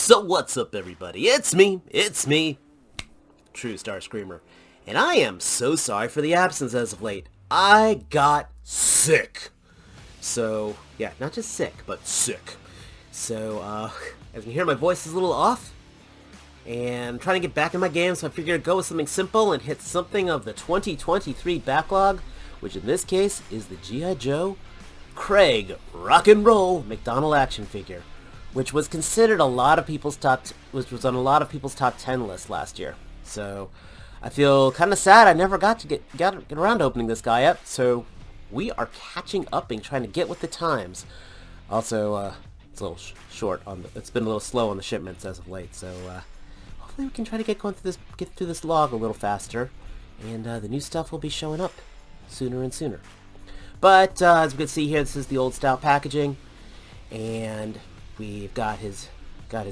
So what's up, everybody? It's me, True Star Screamer. And I am so sorry for the absence as of late. I got sick. So, yeah, not just sick, but sick. So, as you can hear, my voice is a little off. And I'm trying to get back in my game, so I figured I'd go with something simple and hit something of the 2023 backlog, which in this case is the G.I. Joe Craig Rock and Roll McDonald action figure, which was considered a lot of people's which was on a lot of people's top 10 list last year. So I feel kind of sad I never got to get around to opening this guy up. So we are catching up and trying to get with the times. Also, it's a little short on it's been a little slow on the shipments as of late. So hopefully we can try to get through this log a little faster, and the new stuff will be showing up sooner and sooner. But as we can see here, this is the old style packaging, and we've got his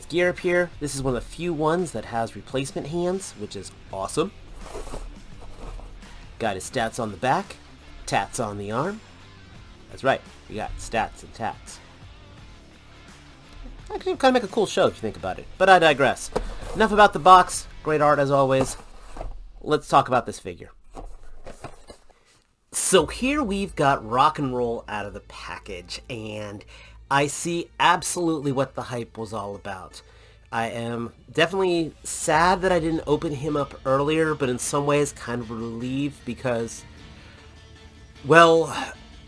gear up here. This is one of the few ones that has replacement hands, which is awesome. Got his stats on the back, tats on the arm. That's right, we got stats and tats. Actually, kind of make a cool show if you think about it, but I digress. Enough about the box. Great art as always. Let's talk about this figure. So here we've got Rock and Roll out of the package, and I see absolutely what the hype was all about. I am definitely sad that I didn't open him up earlier, but in some ways kind of relieved because, well,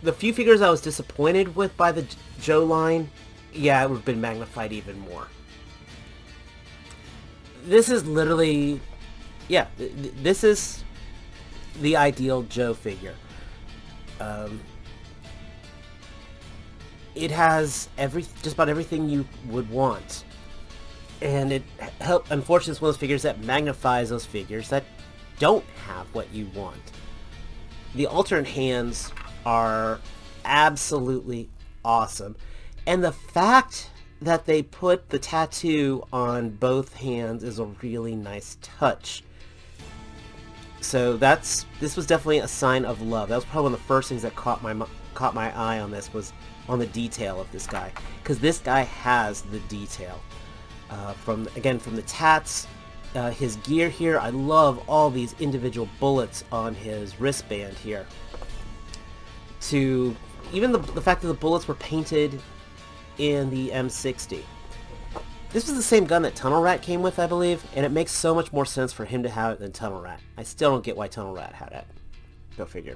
the few figures I was disappointed with by the Joe line, yeah, it would have been magnified even more. This is literally, yeah, this is the ideal Joe figure. It has just about everything you would want, and unfortunately, it's one of those figures that magnifies those figures that don't have what you want. The alternate hands are absolutely awesome, and the fact that they put the tattoo on both hands is a really nice touch. So this was definitely a sign of love. That was probably one of the first things that caught my eye on this, was on the detail of this guy, because this guy has the detail. From the tats, his gear here. I love all these individual bullets on his wristband here. To even the fact that the bullets were painted in the M60. This was the same gun that Tunnel Rat came with, I believe, and it makes so much more sense for him to have it than Tunnel Rat. I still don't get why Tunnel Rat had it. Go figure.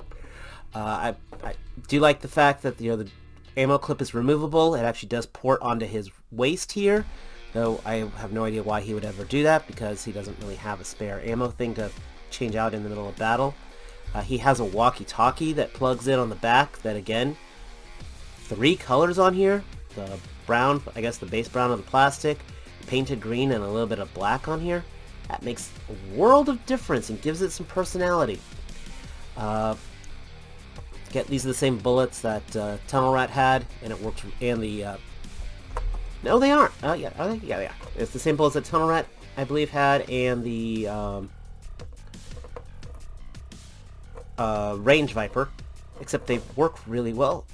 I do like the fact that the ammo clip is removable. It actually does port onto his waist here, though I have no idea why he would ever do that, because he doesn't really have a spare ammo thing to change out in the middle of battle. He has a walkie-talkie that plugs in on the back that, again, 3 colors on here. The brown, I guess the base brown of the plastic, painted green, and a little bit of black on here. That makes a world of difference and gives it some personality. These are the same bullets that Tunnel Rat had, and it works. And no, they aren't. Yeah, are they? Yeah, it's the same bullets that Tunnel Rat, I believe, had, and the Range Viper, except they work really well.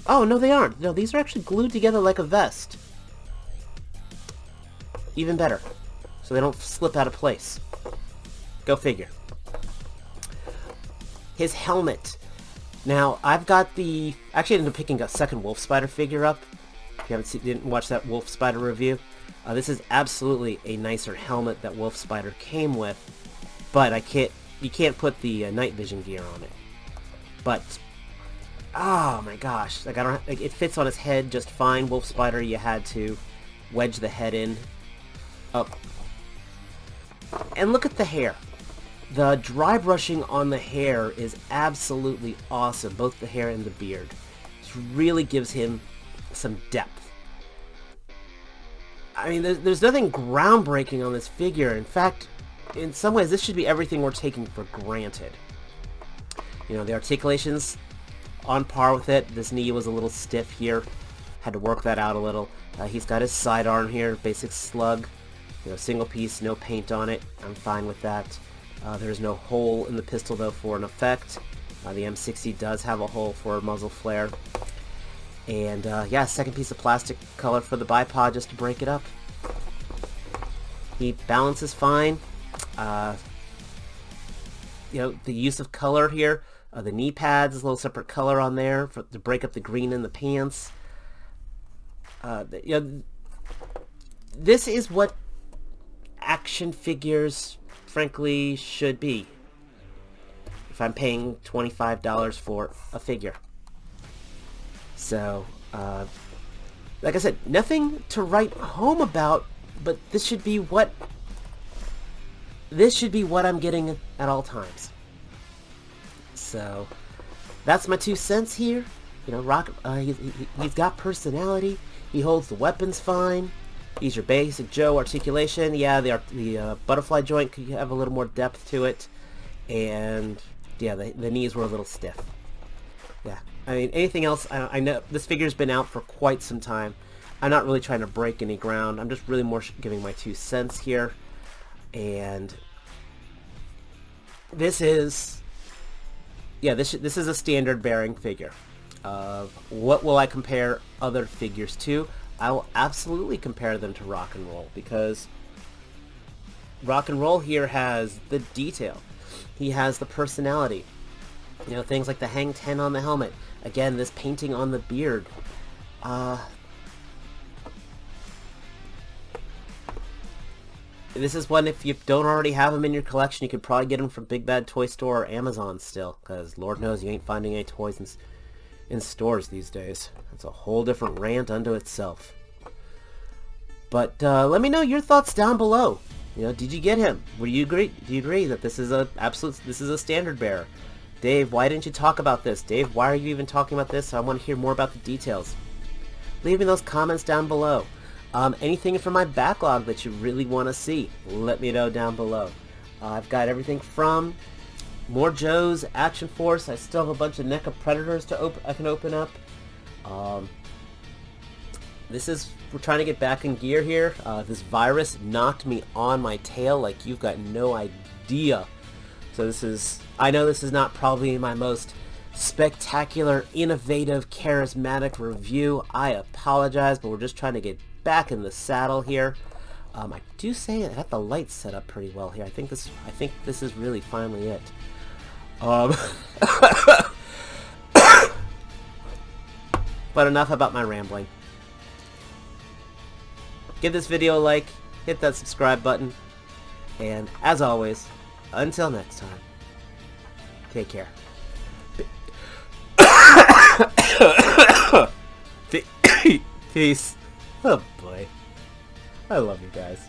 Oh, no, they aren't. No, these are actually glued together like a vest. Even better. So they don't slip out of place. Go figure. His helmet. Now, I've got actually ended up picking a second Wolf Spider figure up. If you didn't watch that Wolf Spider review. This is absolutely a nicer helmet that Wolf Spider came with. But you can't put the night vision gear on it. But oh my gosh, it fits on his head just fine. Wolf Spider, you had to wedge the head in. Up. And look at the hair. The dry brushing on the hair is absolutely awesome, both the hair and the beard. This really gives him some depth. I mean, there's nothing groundbreaking on this figure. In fact, in some ways, this should be everything we're taking for granted. The articulation's on par with it. This knee was a little stiff here. Had to work that out a little. He's got his sidearm here, basic slug. Single piece, no paint on it. I'm fine with that. There's no hole in the pistol, though, for an effect. The M60 does have a hole for a muzzle flare. And yeah, second piece of plastic color for the bipod just to break it up. He balances fine. You know, the use of color here. The knee pads, a little separate color on there to break up the green in the pants. You know, this is what action figures, frankly, should be. If I'm paying $25 for a figure. So, like I said, nothing to write home about, but this should be what I'm getting at all times. So, that's my 2 cents here. You know, Rock, he's got personality. He holds the weapons fine. He's your basic Joe articulation. Yeah, the butterfly joint could have a little more depth to it. And, yeah, the knees were a little stiff. Yeah, I mean, anything else, I know this figure's been out for quite some time. I'm not really trying to break any ground. I'm just really more giving my 2 cents here. And this is, yeah, this is a standard bearing figure. What will I compare other figures to? I will absolutely compare them to Rock and Roll, because Rock and Roll here has the detail. He has the personality. You know, things like the Hang 10 on the helmet. Again, this painting on the beard. This is one, if you don't already have them in your collection, you could probably get them from Big Bad Toy Store or Amazon still, because Lord knows you ain't finding any toys in stores these days. That's a whole different rant unto itself. But let me know your thoughts down below. You know, did you get him? Do you agree that this is a standard bearer? Dave, why didn't you talk about this? Dave, why are you even talking about this? I want to hear more about the details. Leave me those comments down below. Anything from my backlog that you really want to see, let me know down below. I've got everything from more Joes, Action Force. I still have a bunch of NECA Predators I can open up. We're trying to get back in gear here. This virus knocked me on my tail like you've got no idea. So I know this is not probably my most spectacular, innovative, charismatic review. I apologize, but we're just trying to get back in the saddle here. I do say I got the lights set up pretty well here. I think this is really finally it. But enough about my rambling. Give this video a like, hit that subscribe button, and as always, until next time, take care. Peace. Oh boy. I love you guys.